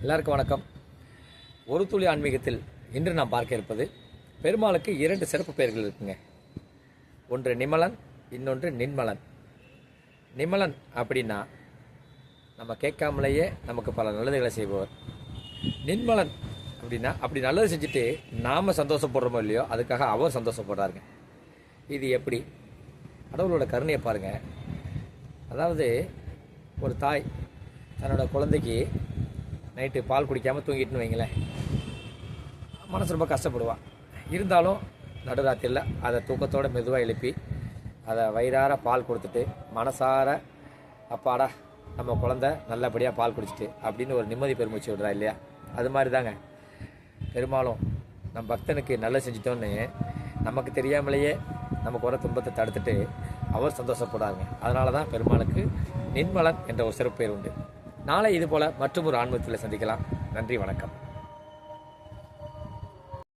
எல்லாருக்கும் வணக்கம். ஒரு துளி ஆன்மீகத்தில் இன்று நாம் பார்க்க இருப்பது, பெருமாளுக்கு 2 சிறப்பு பெயர்கள் இருக்குங்க. ஒன்று நிமலன், இன்னொன்று நின்மலன். நிமலன் அப்படின்னா நம்ம கேட்காமலேயே நமக்கு பல நல்லதுகளை செய்பவர். நின்மலன் அப்படின்னா அப்படி நல்லது செஞ்சுட்டு நாம் சந்தோஷப்படுறோமோ இல்லையோ அதுக்காக அவர் சந்தோஷப்படுறாருங்க. இது எப்படி? கடவுளோட கருணையை பாருங்கள். அதாவது ஒரு தாய் தன்னோட குழந்தைக்கு நைட்டு பால் குடிக்காமல் தூங்கிட்டுன்னு வைங்களேன், மனசு ரொம்ப கஷ்டப்படுவான். இருந்தாலும் நடுராத்திரியில் அதை தூக்கத்தோடு மெதுவாக எழுப்பி அதை வயிறார பால் கொடுத்துட்டு மனசார அப்பாடா நம்ம குழந்தை நல்லபடியாக பால் குடிச்சிட்டு அப்படின்னு ஒரு நிம்மதி பெருமூச்சு விடுறா இல்லையா? அது மாதிரி தாங்க பெரும்பாலும் நம்ம பக்தனுக்கு நல்லது செஞ்சிட்டோன்னு நமக்கு தெரியாமலேயே நமக்கு வர துன்பத்தை தடுத்துட்டு அவர் சந்தோஷப்படாங்க. அதனால தான் பெருமாளுக்கு நின்மலன் என்ற ஒரு சிறப்பு பெயர் உண்டு. நாளை இது போல் மற்றும் ஒரு ஆன்மீகத்தில் சந்திக்கலாம். நன்றி, வணக்கம்.